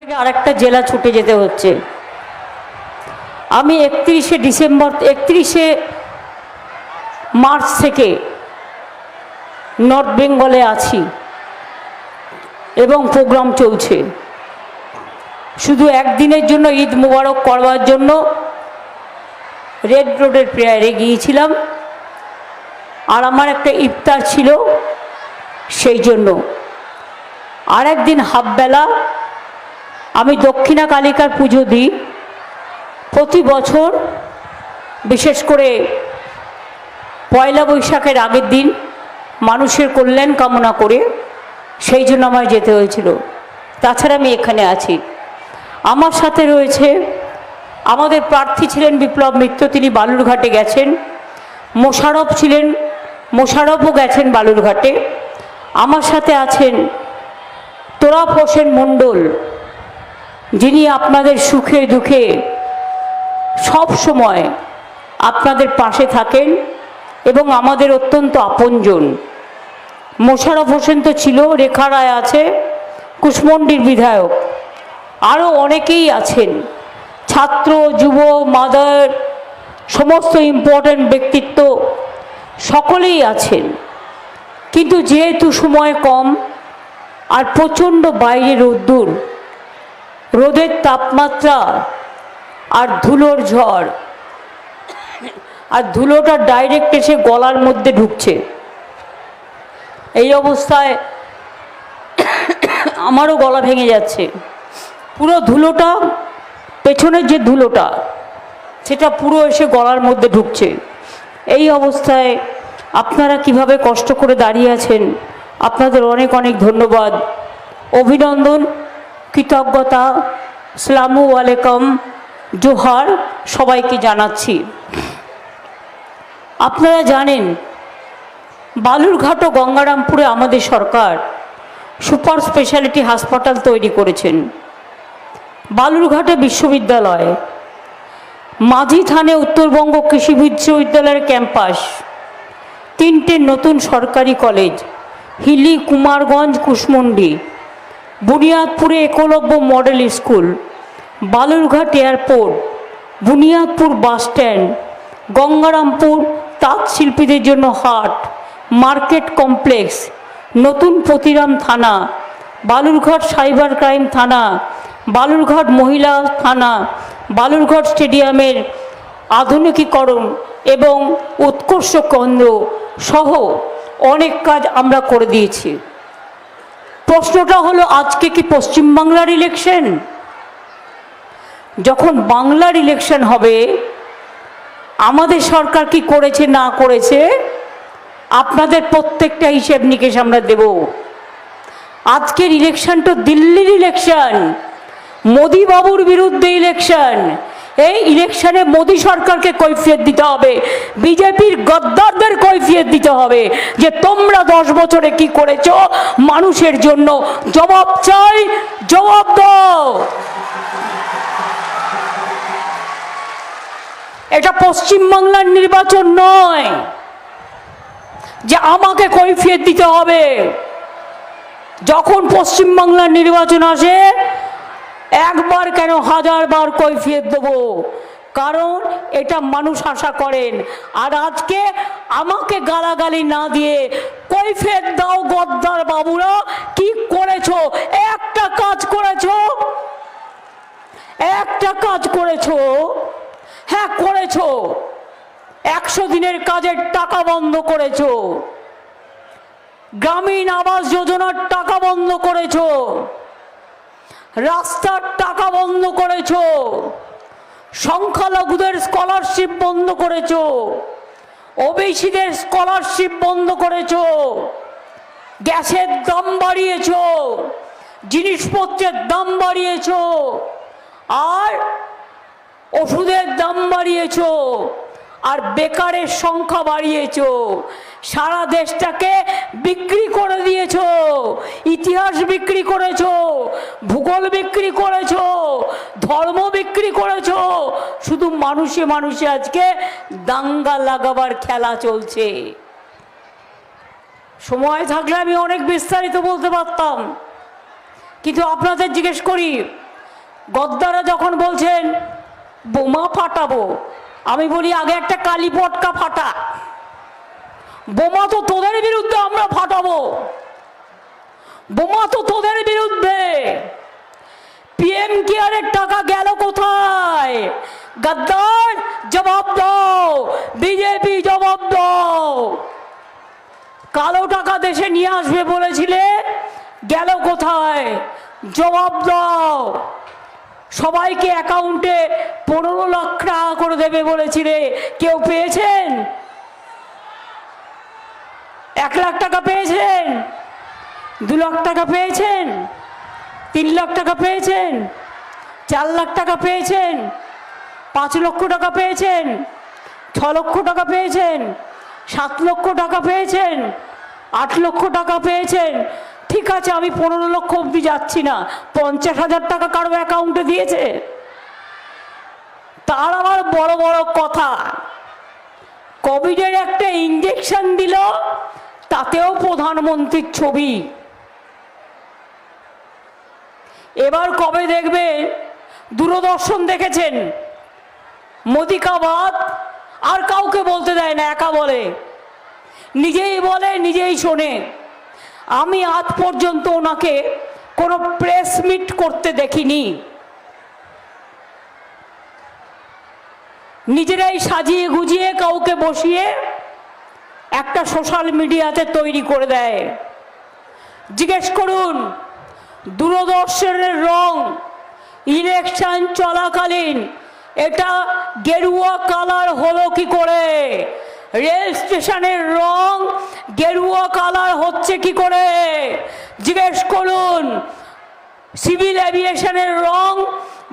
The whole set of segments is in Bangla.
আরেকটা জেলা ছুটে যেতে হচ্ছে। আমি 31শে মার্চ থেকে নর্থ বেঙ্গলে আছি এবং প্রোগ্রাম চলছে। শুধু একদিনের জন্য ঈদ মুবারক করবার জন্য রেড রোডের প্রেয়ারে গিয়েছিলাম, আর আমার একটা ইফতার ছিল, সেই জন্য আর একদিন হাফবেলা আমি দক্ষিণা কালিকার পুজো দিই প্রতি বছর, বিশেষ করে পয়লা বৈশাখের আগের দিন মানুষের কল্যাণ কামনা করে, সেই জন্য আমায় যেতে হয়েছিল। তাছাড়া আমি এখানে আছি। আমার সাথে রয়েছে আমাদের প্রার্থী ছিলেন বিপ্লব মিত্র, তিনি বালুরঘাটে গেছেন। মোশারফ ছিলেন, মোশারফও গেছেন বালুরঘাটে। আমার সাথে আছেন তোরাফ হোসেন মণ্ডল, যিনি আপনাদের সুখে দুঃখে সব সময় আপনাদের পাশে থাকেন এবং আমাদের অত্যন্ত আপনজন। মোশারফ হোসেন তো ছিল, রেখা রায় আছে, কুশমন্ডির বিধায়ক, আরও অনেকেই আছেন, ছাত্র যুব মাদার সমস্ত ইম্পর্ট্যান্ট ব্যক্তিত্ব সকলেই আছেন। কিন্তু যেহেতু সময় কম আর প্রচণ্ড বাইরে রোদ্দুর, রোদের তাপমাত্রা আর ধুলোর ঝড়, আর ধুলোটা ডাইরেক্ট এসে গলার মধ্যে ঢুকছে, এই অবস্থায় আমারও গলা ভেঙে যাচ্ছে। পুরো ধুলোটা, পেছনের যে ধুলোটা, সেটা পুরো এসে গলার মধ্যে ঢুকছে। এই অবস্থায় আপনারা কিভাবে কষ্ট করে দাঁড়িয়ে আছেন, আপনাদের অনেক অনেক ধন্যবাদ, অভিনন্দন, কৃতজ্ঞতা, আসসালামু আলাইকুম, জোহার সবাইকে জানাচ্ছি। আপনারা জানেন বালুরঘাট ও গঙ্গারামপুরে আমাদের সরকার সুপার স্পেশালিটি হাসপাতাল তৈরি করেছেন। বালুরঘাটে বিশ্ববিদ্যালয়, মাঝি থানে উত্তরবঙ্গ কৃষি বিশ্ববিদ্যালয়ের ক্যাম্পাস, 3টে নতুন সরকারি কলেজ, হিলি, কুমারগঞ্জ, কুশমন্ডি, বুনিয়াদপুরে Eklavya model school, Balurghat airport, Buniadpur bus stand, Gangarampur তাঁত শিল্পীদের জন্য হাট, মার্কেট কমপ্লেক্স, নতুন প্রতিরাম থানা, বালুরঘাট সাইবার ক্রাইম থানা, বালুরঘাট মহিলা থানা, বালুরঘাট স্টেডিয়ামের আধুনিকীকরণ এবং উৎকর্ষ কেন্দ্র সহ অনেক কাজ আমরা করে দিয়েছি। প্রশ্নটা হলো, আজকে কি পশ্চিমবাংলার ইলেকশন? যখন বাংলার ইলেকশন হবে, আমাদের সরকার কি করেছে না করেছে আপনাদের প্রত্যেকটা হিসেব নিকেশ আমরা দেব। আজকের ইলেকশন তো দিল্লির ইলেকশন, মোদি বাবুর বিরুদ্ধে ইলেকশন। এই ইলেকশনে মোদি সরকারকে কৈফিয়ত দিতে হবে, বিজেপির গদ্দারদের কৈফিয়ত দিতে হবে যে তোমরা 10 বছরে কি করেছো মানুষের জন্য। জবাব চাই, জবাব দাও। এটা পশ্চিমবাংলার নির্বাচন নয় যে আমাকে কৈফিয়ত দিতে হবে। যখন পশ্চিমবাংলার নির্বাচন আসে, একবার কেন 1000 বার কৈফিয়ত দেবো, কারণ এটা মানুষ আশা করেন। আর আজকে আমাকে গালাগালি না দিয়ে কৈফিয়ত দাও, গদ্দার বাবুরা কি করেছো? একটা কাজ করেছো, একটা কাজ করেছো, হ্যাঁ করেছো, 100 দিনের কাজের টাকা বন্ধ করেছো, গ্রামীণ আবাস যোজনার টাকা বন্ধ করেছো, রাস্তার টাকা বন্ধ করেছো, সংখ্যালঘুদের স্কলারশিপ বন্ধ করেছো, ওবিসিদের স্কলারশিপ বন্ধ করেছো, গ্যাসের দাম বাড়িয়েছো, জিনিসপত্রের দাম বাড়িয়েছো, আর ওষুধের দাম বাড়িয়েছো, আর বেকারের সংখ্যা বাড়িয়েছো। সারা দেশটাকে বিক্রি করে দিয়েছো, ইতিহাস বিক্রি করেছো, ভূগোল বিক্রি করেছো, ধর্ম বিক্রি করেছো। শুধু মানুষে মানুষে আজকে দাঙ্গা লাগাবার খেলা চলছে। সময় থাকলে আমি অনেক বিস্তারিত বলতে পারতাম, কিন্তু আপনাদের জিজ্ঞেস করি, গদ্দারা যখন বলছেন বোমা ফাটাবো, আমি বলি আগে একটা কালী পটকা ফাটা। বোমা তো তোদের বিরুদ্ধে আমরা ফাটাবো, বোমা তো তোদের বিরুদ্ধে। পিএম কেয়ারের টাকা গেল কোথায়? গদ্দার জবাব দাও, বিজেপি জবাব দাও। কালো টাকা দেশে নিয়ে আসবে বলেছিলে, গেল কোথায়? জবাব দাও। সবাইকে অ্যাকাউন্টে 15 লাখ টাকা করে দেবে বলেছিলে, কেউ পেয়েছেন? 1 লাখ টাকা পেয়েছেন? 2 লাখ টাকা পেয়েছেন? 3 লাখ টাকা পেয়েছেন? 4 লাখ টাকা পেয়েছেন? 5 লক্ষ টাকা পেয়েছেন? 6 লক্ষ টাকা পেয়েছেন? 7 লক্ষ টাকা পেয়েছেন? 8 লক্ষ টাকা পেয়েছেন? ঠিক আছে, আমি 15 লক্ষ অবধি যাচ্ছি না, 50,000 টাকা কারো অ্যাকাউন্টে দিয়েছে? তার আবার বড় বড় কথা। কোভিডের একটা ইঞ্জেকশন দিল, তাতেও প্রধানমন্ত্রীর ছবি। এবার কবে দেখবেন? দূরদর্শন দেখেছেন, মোদি কা বাত আর কাউকে বলতে দেয় না, একা বলে, নিজেই বলে নিজেই শোনে। আমি আজ পর্যন্ত ওনাকে কোনো প্রেস মিট করতে দেখিনি। নিজেরাই সাজিয়ে গুজিয়ে কাউকে বসিয়ে একটা সোশ্যাল মিডিয়াতে তৈরি করে দেয়। জিজ্ঞেস করুন দূরদর্শনের রং ইলেকশন চলাকালীন এটা গেরুয়া কালার হলো কি করে? রেল স্টেশনের রং গেরুয়া কালার হচ্ছে কি করে? জিজ্ঞেস করুন সিভিল এভিয়েশনের রং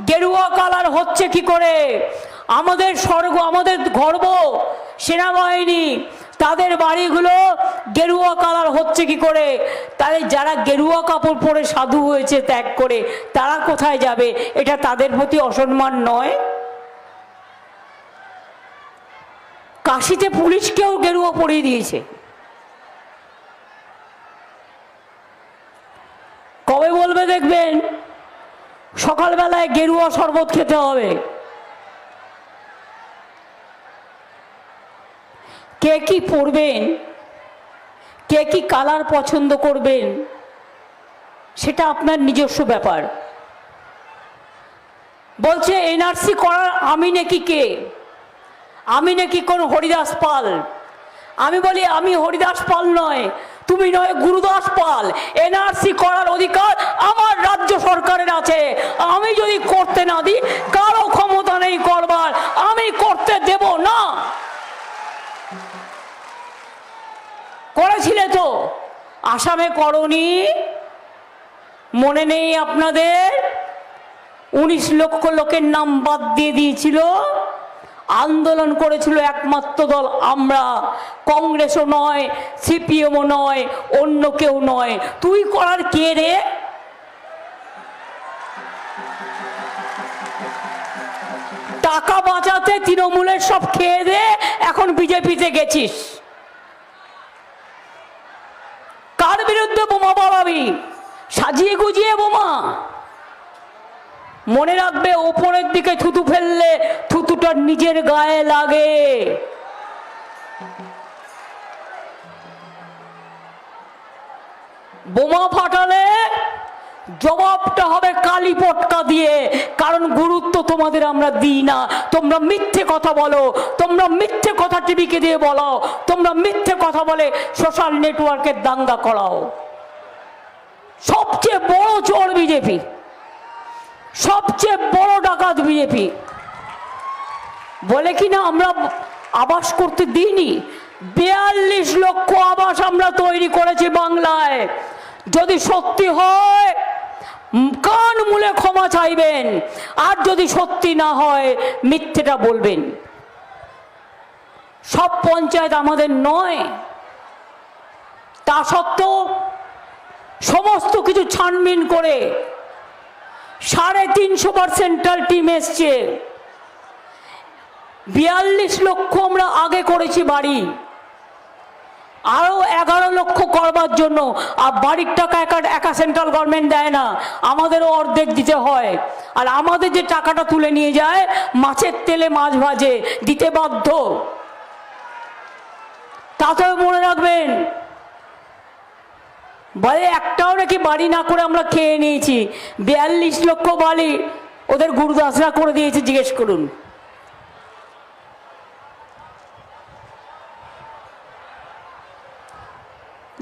গেরুয়া কালার হচ্ছে কি করে? আমাদের স্বর্গ, আমাদের গর্ব সেনাবাহিনী, তাদের বাড়িগুলো গেরুয়া কালার হচ্ছে কি করে? তাহলে যারা গেরুয়া কাপড় পরে সাধু হয়েছে ত্যাগ করে, তারা কোথায় যাবে? এটা তাদের প্রতি অসম্মান নয়? কাশিতে পুলিশকেও গেরুয়া পরিয়ে দিয়েছে। কবে বলবে দেখবেন সকালবেলায় গেরুয়া শরবত খেতে হবে? কে কি পরবেন, কে কি কালার পছন্দ করবেন, সেটা আপনার নিজস্ব ব্যাপার। বলছে এনআরসি করার আমি নাকি কে? আমি নাকি কোন হরিদাস পাল? আমি বলি আমি হরিদাস পাল নয়, তুমি নয় গুরুদাস পাল। এনআরসি করার অধিকার আমার রাজ্য সরকারের আছে। আমি যদি করতে না দিই, কারো ক্ষমতা নেই করবার, আমি করতে দেব না। করেছিলে তো, আসামে করনি? মনে নেই আপনাদের? 19 লক্ষ লোকের নাম বাদ দিয়ে দিয়েছিল। আন্দোলন করেছিল একমাত্র দল আমরা, কংগ্রেসও নয়, সিপিএমও নয়, অন্য কেউ নয়। তুই করার কে রে? টাকা বাঁচাতে তৃণমূলের সব খেয়ে দে, এখন বিজেপিতে গেছিস। কার বিরুদ্ধে বোমা বাড়াবি? সাজিয়ে গুজিয়ে বোমা। মনে রাখবে, ওপরের দিকে থুতু ফেললে থুতুটা নিজের গায়ে লাগে। বোমা ফাটালে জবাবটা হবে কালী পটকা দিয়ে, কারণ গুরুত্ব তোমাদের আমরা দিই না। তোমরা মিথ্যে কথা বলো, তোমরা মিথ্যে কথা টিভিকে দিয়ে বলো, তোমরা মিথ্যে কথা বলে সোশ্যাল নেটওয়ার্কের দাঙ্গা করাও। সবচেয়ে বড় চোর বিজেপি, সবচেয়ে বড় ডাকাত বিজেপি। বলে কিনা আমরা আবাস করতে দিইনি? 42 লক্ষ আবাস আমরা তৈরি করেছি বাংলায়। যদি সত্যি হয় কান মুলে ক্ষমা চাইবেন, আর যদি সত্যি না হয় মিথ্যেটা বলবেন। সব পঞ্চায়েত আমাদের নয়, তা সত্ত্বেও সমস্ত কিছু ছানবিন করে 350 সেন্ট্রাল টিম এসছে। 42 লক্ষ আমরা আগে করেছি বাড়ি, আরও 11 লক্ষ করবার জন্য। আর বাড়ির টাকা একা সেন্ট্রাল গভর্নমেন্ট দেয় না, আমাদেরও অর্ধেক দিতে হয়। আর আমাদের যে টাকাটা তুলে নিয়ে যায় মাছের তেলে মাছ ভাজে, দিতে বাধ্য। তাতেও মনে রাখবেন, বলে একটাও নাকি বাড়ি না করে আমরা খেয়ে নিয়েছি, 42 লক্ষ বাড়ি ওদের গুরুদাসরা করে দিয়েছে, জিজ্ঞেস করুন।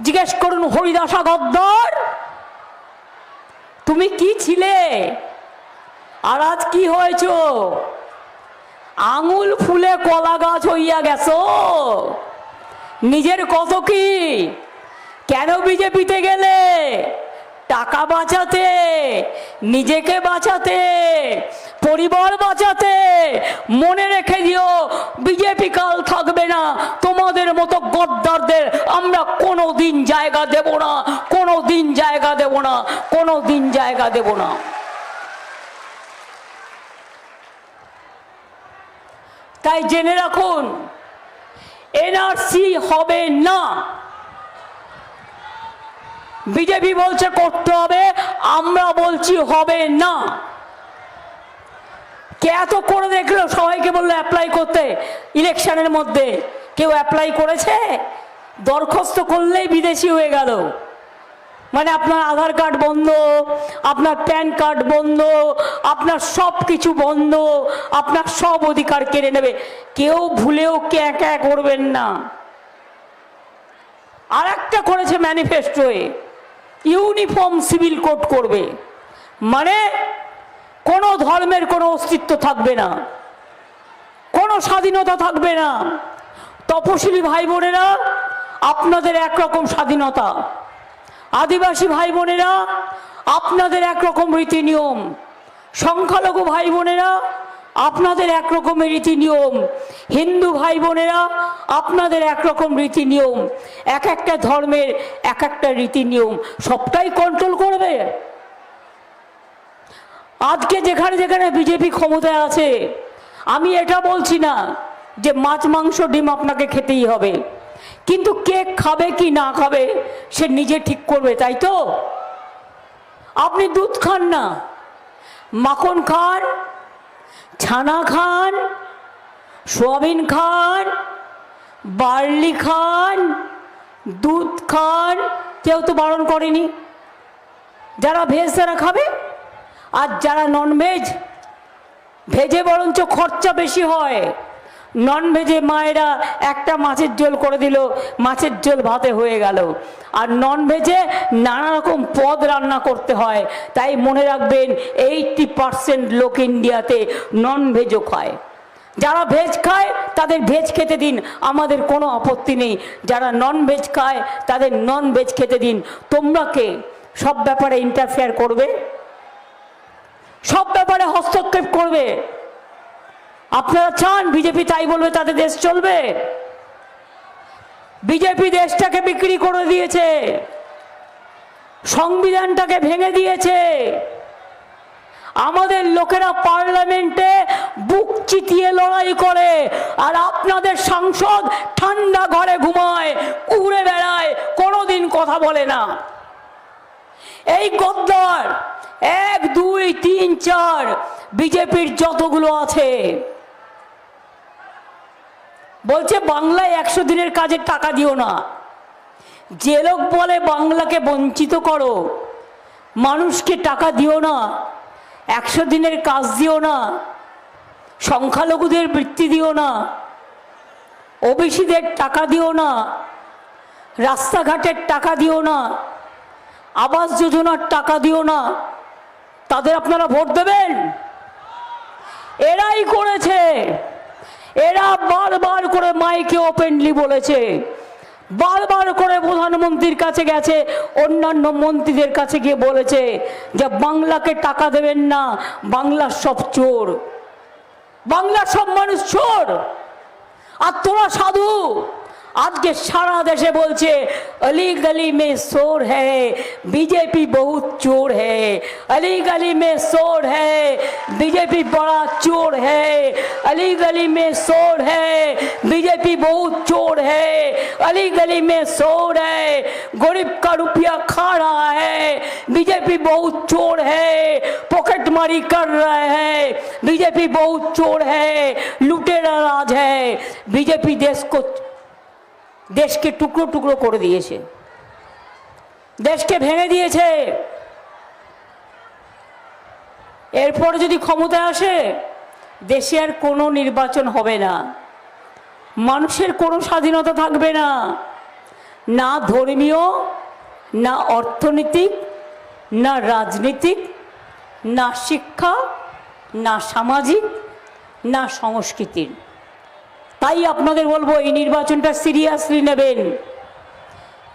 জিজ্ঞেস করুন হরিদাসা গদ্দর, তুমি কি ছিলে আর আজ কি হয়েছ? আঙুল ফুলে কলা গাছ হইয়া গেছো। নিজের কত কি, কেন বিজেপিতে গেলে? টাকা বাঁচাতে, নিজেকে বাঁচাতে, পরিবার বাঁচাতে। মনে রেখে দিও, বিজেপি কাল থাকবে না। তোমাদের মতো গদ্দারদের আমরা কোনোদিন জায়গা দেব না, কোনোদিন জায়গা দেব না, কোনোদিন জায়গা দেব না। তাই জেনে রাখুন, এনআরসি হবে না। বিজেপি বলছে করতে হবে, আমরা বলছি হবে না। কে এত করে দেখলো, সবাইকে বললো অ্যাপ্লাই করতে, ইলেকশনের মধ্যে কেউ অ্যাপ্লাই করেছে? দরখাস্ত করলেই বিদেশি হয়ে গেল। মানে আপনার আধার কার্ড বন্ধ, আপনার প্যান কার্ড বন্ধ, আপনার সব কিছু বন্ধ, আপনার সব অধিকার কেড়ে নেবে। কেউ ভুলেও ক্যাঁ করবেন না। আর একটা করেছে ম্যানিফেস্টোয়ে, ইউনিফর্ম সিভিল কোড করবে। মানে কোনো ধর্মের কোনো অস্তিত্ব থাকবে না, কোনো স্বাধীনতা থাকবে না। তপশিলি ভাই বোনেরা, আপনাদের একরকম স্বাধীনতা। আদিবাসী ভাই বোনেরা, আপনাদের একরকম রীতি নিয়ম। সংখ্যালঘু ভাই বোনেরা, আপনাদের একরকমের রীতি নিয়ম। হিন্দু ভাই বোনেরা, আপনাদের একরকম রীতি নিয়ম। এক একটা ধর্মের এক একটা রীতি নিয়ম, সবটাই কন্ট্রোল করবে। আজকে যেখানে যেখানে বিজেপি ক্ষমতায় আছে, আমি এটা বলছি না যে মাছ মাংস ডিম আপনাকে খেতেই হবে, কিন্তু কে খাবে কি না খাবে সে নিজে ঠিক করবে, তাই তো? আপনি দুধ খান না, মাখন খান, ছানা খান, সোয়াবিন খান, বার্লি খান, দুধ খান, কেউ তো বারণ করেনি। যারা ভেজ তারা খাবে, আর যারা ননভেজ, ভেজে বরঞ্চ খরচা বেশি হয়। ননভেজে মায়েরা একটা মাছের ঝোল করে দিল, মাছের ঝোল ভাতে হয়ে গেল। আর ননভেজে নানা রকম পদ রান্না করতে হয়। তাই মনে রাখবেন, 80% লোক ইন্ডিয়াতে ননভেজও খায়। যারা ভেজ খায় তাদের ভেজ খেতে দিন, আমাদের কোনো আপত্তি নেই। যারা ননভেজ খায় তাদের ননভেজ খেতে দিন। তোমরা কে সব ব্যাপারে ইন্টারফেয়ার করবে, সব ব্যাপারে হস্তক্ষেপ করবে? আপনারা চান বিজেপি তাই বলবে তাদের দেশ চলবে? বিজেপি দেশটাকে বিক্রি করে দিয়েছে, সংবিধানটাকে ভেঙে দিয়েছে। আমাদের লোকেরা পার্লামেন্টে বুক চিতিয়ে লড়াই করে, আর আপনাদের সাংসদ ঠান্ডা ঘরে ঘুমায়, উড়ে বেড়ায়, কোনোদিন কথা বলে না। এই গদ্দার 1, 2, 3, 4 বিজেপির যতগুলো আছে বলছে বাংলায় 100 দিনের কাজের টাকা দিও না। যে লোক বলে বাংলাকে বঞ্চিত করো, মানুষকে টাকা দিও না, 100 দিনের কাজ দিও না, সংখ্যালঘুদের বৃত্তি দিও না, ওবিসিদের টাকা দিও না, রাস্তাঘাটের টাকা দিও না, আবাস যোজনার টাকা দিও না, তাদের আপনারা ভোট দেবেন? এরাই করেছে। এরা বারবার করে মাইকে ওপেনলি বলেছে, বারবার করে প্রধানমন্ত্রীর কাছে গেছে, অন্যান্য মন্ত্রীদের কাছে গিয়ে বলেছে যে বাংলাকে টাকা দেবেন না, বাংলার সব চোর, বাংলার সব মানুষ চোর। আর তোরা সাধু আজকে সারা দেশে বলছে अली गली में शोर है, बीजेपी बहुत चोर है, अली गली में शोर है, बीजेपी बड़ा चोर है, अली गली में शोर है, बीजेपी बहुत चोर है, अली गली में शोर है, गरीब का रुपया खा रहा है, बीजेपी बहुत चोर है, पॉकेटमारी कर रहे हैं, बीजेपी बहुत चोर है, लुटेरा राज है। बीजेपी देश के टुकड़ो टुकड़ो कर दिए, देश के भेंगे दिए। एरपर यदि क्षमताय आसे देशे आर कोनो निर्वाचन होबे ना, मानुषेर कोनो स्वाधीनता थाकबे ना, ना धर्मीय, ना अर्थनैतिक, ना राजनीतिक, ना शिक्षा, ना सामाजिक, ना संस्कृतिर। ताई आपनादेर बोलबो এই নির্বাচনটা সিরিয়াসলি নেবেন।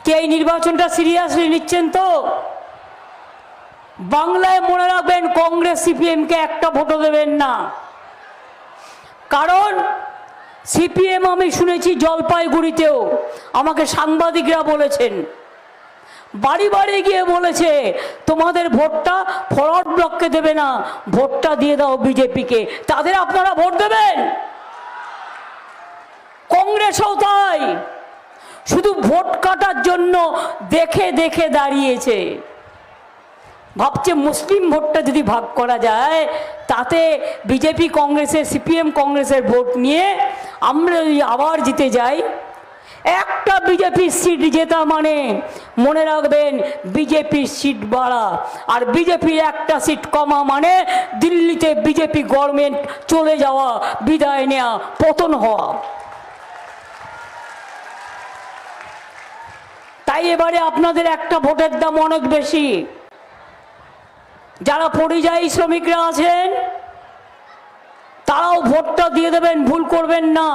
কে এই নির্বাচনটা সিরিয়াসলি নিচ্ছেন? তো বাংলায় মনে রাখবেন, কংগ্রেস সিপিএম কে একটা ভোটও দেবেন না। কারণ সিপিএম আমি শুনেছি জলপাইগুড়িতেও আমাকে সাংবাদিকরা বলেছেন, বাড়ি বাড়ি গিয়ে বলেছে তোমাদের ভোটটা ফরওয়ার্ড ব্লককে দেবে না, ভোটটা দিয়ে দাও বিজেপিকে। তাদের আপনারা ভোট দেবেন? কংগ্রেসও তাই, শুধু ভোট কাটার জন্য দেখে দেখে দাঁড়িয়েছে। ভাবছে মুসলিম ভোটটা যদি ভাগ করা যায় তাতে বিজেপি কংগ্রেসের, সিপিএম কংগ্রেসের ভোট নিয়ে আমরা যদি আবার জিতে যাই, একটা বিজেপির সিট জেতা মানে মনে রাখবেন বিজেপির সিট বাড়া, আর বিজেপির একটা সিট কমা মানে দিল্লিতে বিজেপি গভর্নমেন্ট চলে যাওয়া, বিদায় নেওয়া, পতন হওয়া। তাই এবারে আপনাদের একটা ভোটের দাম অনেক বেশি। যারা পরিযায়ী শ্রমিকরা আছেন তারাও ভোটটা দিয়ে দেবেন, ভুল করবেন না।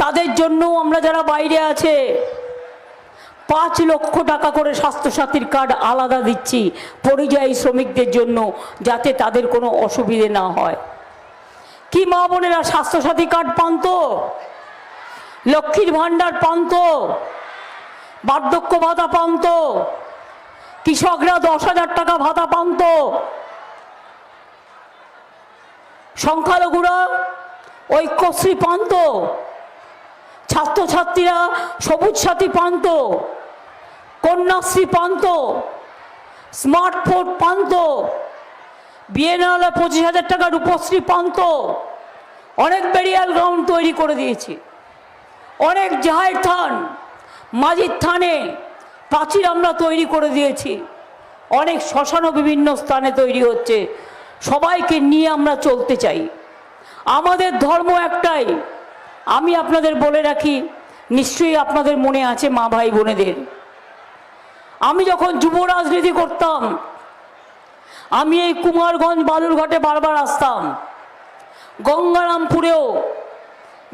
তাদের জন্য আমরা যারা বাইরে আছে 5 লক্ষ টাকা করে স্বাস্থ্যসাথীর কার্ড আলাদা দিচ্ছি পরিযায়ী শ্রমিকদের জন্য, যাতে তাদের কোনো অসুবিধে না হয়। কি মা বোনেরা স্বাস্থ্যসাথী কার্ড পান তো? লক্ষ্মীর ভান্ডার পান তো? বার্ধক্য ভাতা পান তো? কৃষকরা 10,000 টাকা ভাতা পান তো? সংখ্যালঘুরা ঐক্যশ্রী পান তো? ছাত্রছাত্রীরা সবুজ সাথী পান তো? কন্যাশ্রী পান তো? স্মার্টফোন পান তো? বিয়ে না হলে 25,000 টাকা রূপশ্রী পান তো? অনেক বেরিয়াল গ্রাউন্ড তৈরি করে দিয়েছি, অনেক জাহের থান, মাঝির থানে প্রাচীর আমরা তৈরি করে দিয়েছি, অনেক শ্মশানও বিভিন্ন স্থানে তৈরি হচ্ছে। সবাইকে নিয়ে আমরা চলতে চাই। আমাদের ধর্ম একটাই। আমি আপনাদের বলে রাখি, নিশ্চয়ই আপনাদের মনে আছে মা ভাই বোনেদের, আমি যখন যুব রাজনীতি করতাম আমি এই কুমারগঞ্জ বালুরঘাটে বারবার আসতাম। গঙ্গারামপুরেও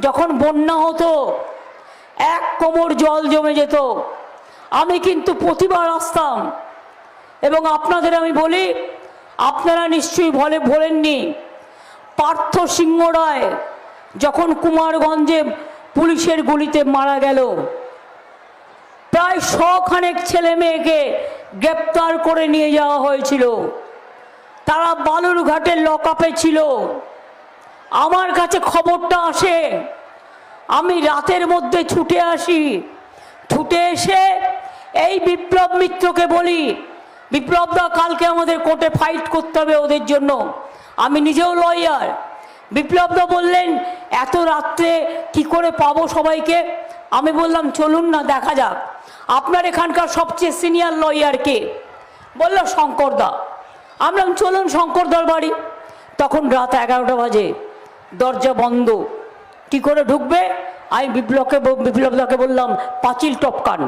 যখন বন্যা হতো 1 কোমর জল জমে যেত, আমি কিন্তু প্রতিবার আসতাম। এবং আপনাদের আমি বলি, আপনারা নিশ্চয়ই বলেননি, পার্থ সিংহ রায় যখন কুমারগঞ্জে পুলিশের গুলিতে মারা গেল, প্রায় 100 খানেক ছেলে মেয়েকে গ্রেপ্তার করে নিয়ে যাওয়া হয়েছিল। তারা বালুরঘাটের লকআপে ছিল। আমার কাছে খবরটা আসে, আমি রাতের মধ্যে ছুটে আসি, ছুটে এসে এই বিপ্লব মিত্রকে বলি, বিপ্লবদা কালকে আমাদের কোর্টে ফাইট করতে হবে ওদের জন্য, আমি নিজেও লয়ার। বিপ্লবদা বললেন এত রাত্রে কি করে পাবো সবাইকে? আমি বললাম চলুন না দেখা যাক। আপনার এখানকার সবচেয়ে সিনিয়র লয়ার কে? বলল শঙ্করদা। আমি বললাম চলুন শঙ্করদার বাড়ি। তখন রাত 11টা বাজে, দরজা বন্ধ, কি করে ঢুকবে? আমি বিপ্লবদাকে বললাম পাঁচিল টপকান।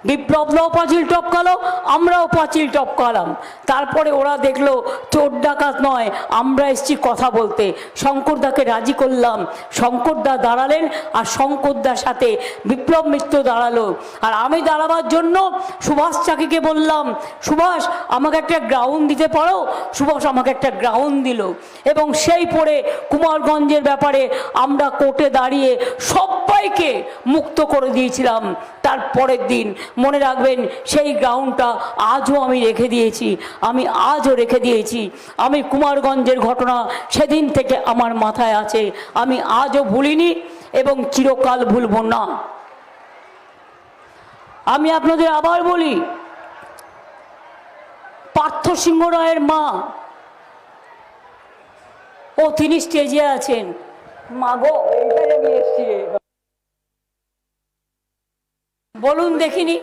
বিপ্লবদাও পাঁচিল টপকালো, আমরাও পাঁচিল টপকালাম। তারপরে ওরা দেখলো চোর ডাকাত নয়, আমরা এসছি কথা বলতে। শঙ্করদাকে রাজি করলাম, শঙ্করদা দাঁড়ালেন, আর শঙ্করদার সাথে বিপ্লব মিত্র দাঁড়ালো। আর আমি দাঁড়াবার জন্য সুভাষ চাকিকে বললাম, সুভাষ আমাকে একটা গ্রাউন্ড দিতে পারো? সুভাষ আমাকে একটা গ্রাউন্ড দিল, এবং সেই পরে কুমারগঞ্জের ব্যাপারে আমরা কোর্টে দাঁড়িয়ে সবাইকে মুক্ত করে দিয়েছিলাম। তার পরের দিন মনে রাখবেন সেই গ্রাউন্ডটা আজও আমি রেখে দিয়েছি, আমি আজও রেখে দিয়েছি। আমি কুমারগঞ্জের ঘটনা সেদিন থেকে আমার মাথায় আছে, আমি আজও ভুলিনি এবং চিরকাল ভুলব না। আমি আপনাদের আবার বলি, পার্থ সিংহ রায়ের মা, ও তিনি স্টেজে আছেন। মাগো এইটাই আমি এসছি, বলুন দেখিনি।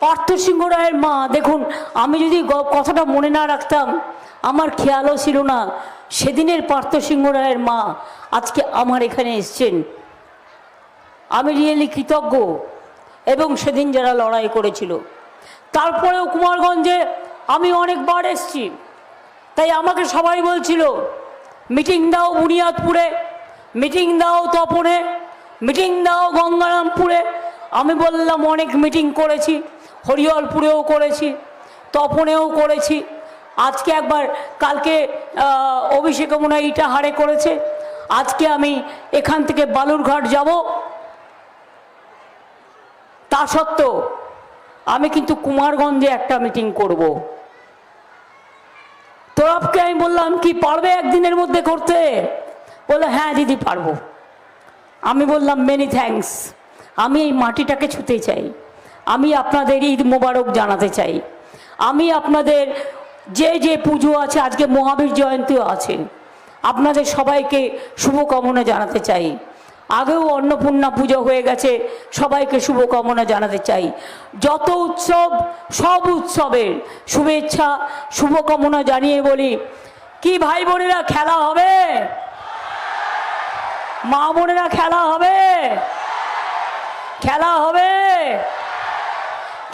পার্থ সিংহ রায়ের মা, দেখুন আমি যদি কথাটা মনে না রাখতাম, আমার খেয়ালও ছিল না, সেদিনের পার্থ সিংহ রায়ের মা আজকে আমার এখানে এসছেন। আমি রিয়েলি কৃতজ্ঞ, এবং সেদিন যারা লড়াই করেছিল। তারপরেও কুমারগঞ্জে আমি অনেকবার এসছি, তাই আমাকে সবাই বলছিল মিটিং দাও বুনিয়াদপুরে, মিটিং দাও তপনে, মিটিং দাও গঙ্গারামপুরে। আমি বললাম অনেক মিটিং করেছি, হরিহরপুরেও করেছি, তপনেও করেছি। আজকে একবার, কালকে অভিষেক মনে হয় ইটাহারে করেছে, আজকে আমি এখান থেকে বালুরঘাট যাব। তা সত্ত্বেও আমি কিন্তু কুমারগঞ্জে একটা মিটিং করব। তোরাবকে আমি বললাম কি পারবে একদিনের মধ্যে করতে? বললো হ্যাঁ দিদি পারবো। আমি বললাম মেনি থ্যাঙ্কস, আমি এই মাটিটাকে ছুঁতে চাই, আমি আপনাদের ঈদ মোবারক জানাতে চাই, আমি আপনাদের যে যে পুজো আছে, আজকে মহাবীর জয়ন্তীও আছে, আপনাদের সবাইকে শুভকামনা জানাতে চাই। আগেও অন্নপূর্ণা পুজো হয়ে গেছে, সবাইকে শুভকামনা জানাতে চাই। যত উৎসব, সব উৎসবের শুভেচ্ছা শুভকামনা জানিয়ে বলি, কি ভাই বোনেরা খেলা হবে? মা বোনেরা খেলা হবে? খেলা হবে?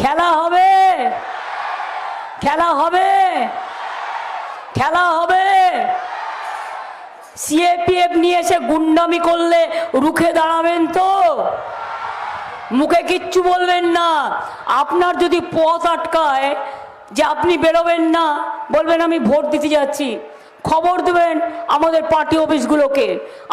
খেলা হবে? খেলা হবে? খেলা হবে? সিএপিএফ নিয়ে এসে গুন্ডামি করলে রুখে দাঁড়াবেন তো? মুখে কিচ্ছু বলবেন না। আপনার যদি পথ আটকায় যে আপনি বেরোবেন না, বলবেন আমি ভোট দিতে যাচ্ছি, খবর দেবেন আমাদের পার্টি অফিসগুলোকে,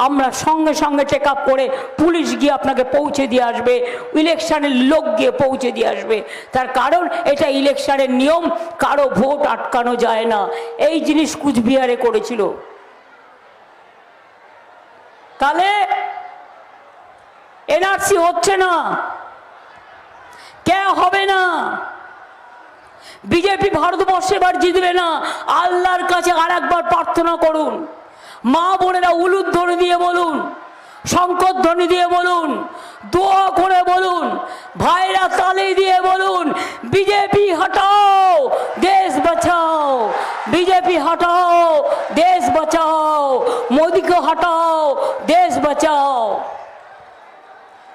আমরা সঙ্গে সঙ্গে চেক আপ করে পুলিশ গিয়ে আপনাকে পৌঁছে দিয়ে আসবে, ইলেকশনের লোক গিয়ে পৌঁছে দিয়ে আসবে। তার কারণ এটা ইলেকশনের নিয়ম, কারো ভোট আটকানো যায় না। এই জিনিস কুচবিহারে করেছিল। তাহলে এনআরসি হচ্ছে না, কে হবে না? বিজেপি ভারতবর্ষে এবার জিতবে না। আল্লাহর কাছে আর একবার প্রার্থনা করুন, মা বোনেরা উলুধ্বনি দিয়ে বলুন, শঙ্করধ্বনি দিয়ে বলুন, দোয়া করে বলুন, ভাইরা তালি দিয়ে বলুন, বিজেপি হটাও দেশ বাঁচাও, বিজেপি হটাও দেশ বাঁচাও, মোদিকে হটাও দেশ বাঁচাও।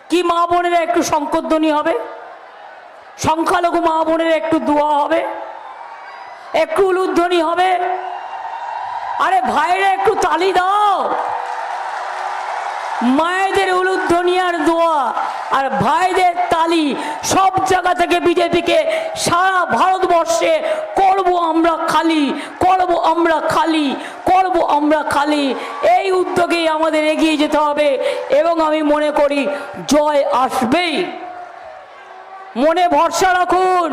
কি মা বোনেরা একটু শঙ্করধ্বনি হবে? সংখ্যালঘু মা বোনের একটু দোয়া হবে, একটু উলুধ্বনি হবে। আরে ভাইরা একটু তালি দাও। মায়েদের উলুধ্বনি আর দোয়া আর ভাইদের তালি, সব জায়গা থেকে বিজেপিকে সারা ভারতবর্ষে করব আমরা খালি, করব আমরা খালি, করব আমরা খালি, এই উদ্যোগেই আমাদের এগিয়ে যেতে হবে। এবং আমি মনে করি জয় আসবেই, মনে ভরসা রাখুন।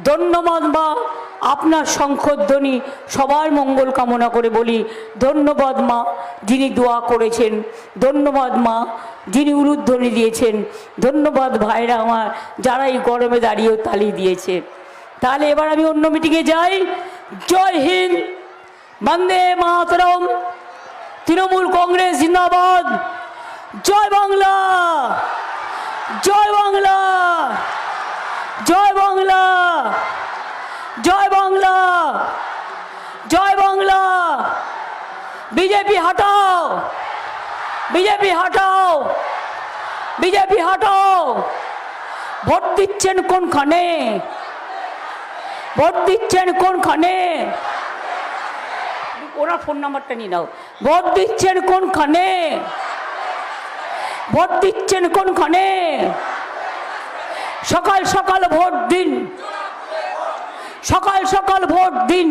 ধন্যবাদ মা, আপনার শঙ্খধ্বনি সবার মঙ্গল কামনা করে বলি ধন্যবাদ মা যিনি দোয়া করেছেন, ধন্যবাদ মা যিনি উলুধ্বনি দিয়েছেন, ধন্যবাদ ভাইরা আমার যারা এই গরমে দাঁড়িয়েও তালি দিয়েছে। তাহলে এবার আমি অন্য মিটিংয়ে যাই। জয় হিন্দ, বন্দে মাতরম, তৃণমূল কংগ্রেস জিন্দাবাদ, জয় বাংলা, জয় বাংলা, জয় বাংলা, জয় বাংলা, জয় বাংলা। বিজেপি হটাও, বিজেপি হটাও, বিজেপি হটাও। ভোট দিচ্ছেন কোনখানে? ভোট দিচ্ছেন কোনখানে? ওরা ফোন নাম্বারটা নিয়ে নাও। ভোট দিচ্ছেন কোনখানে? ভোট দিচ্ছেন কোনখানে? সকাল সকাল ভোট দিন, সকাল সকাল ভোট দিন,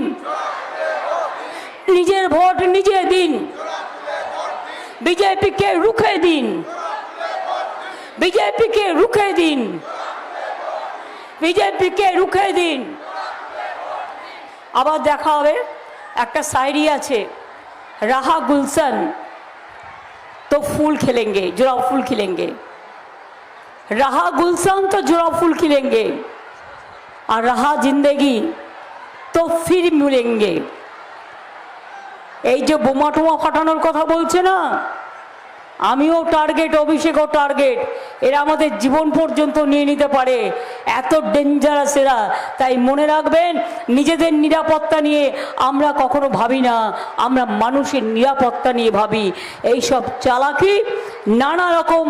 নিজের ভোট নিজে দিন, বিজেপিকে রুখে দিন, বিজেপিকে রুখে দিন, বিজেপিকে রুখে দিন। আবার দেখা হবে। একটা শায়রি আছে, রাহা গুলশন তো ফুল খিলেঙ্গে, জোড়া ফুল খিলেঙ্গে, রাহা গুলশন তো জোড়া ফুল খিলেঙ্গে, আর রাহা জিন্দেগি তো ফির মিলেঙ্গে। এই যে বোমা টোমা ফাটানোর কথা বলছে না, আমিও টার্গেট, অভিষেকও টার্গেট। এরা আমাদের জীবন পর্যন্ত নিয়ে নিতে পারে, এত ডেঞ্জারাস এরা। তাই মনে রাখবেন, নিজেদের নিরাপত্তা নিয়ে আমরা কখনো ভাবি না, আমরা মানুষের নিরাপত্তা নিয়ে ভাবি। এইসব চালাকি, নানা রকম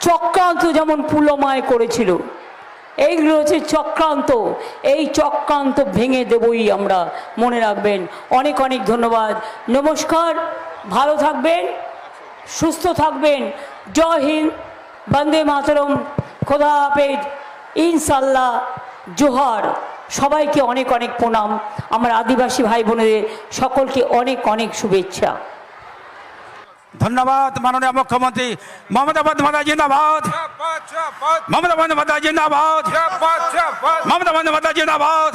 চক্রান্ত যেমন পুলমায় করেছিল, এইগুলো হচ্ছে চক্রান্ত। এই চক্রান্ত ভেঙে দেবই আমরা, মনে রাখবেন। অনেক অনেক ধন্যবাদ, নমস্কার, ভালো থাকবেন, সুস্থ থাকবেন। জয় হিন্দ, বন্দে মাতরম, খোদা হাফেজ, ইনশাল্লাহ, জোহার। সবাইকে অনেক অনেক প্রণাম। আমার আদিবাসী ভাই বোনেদের সকলকে অনেক অনেক শুভেচ্ছা। ধন্যবাদ মাননীয় মুখ্যমন্ত্রী। মমতা বন্দ্যোপাধ্যায় জিন্দাবাদ, মমতা বন্দ্যোপাধ্যায় জিন্দাবাদ, মমতা বন্দ্যোপাধ্যায় জিন্দাবাদ।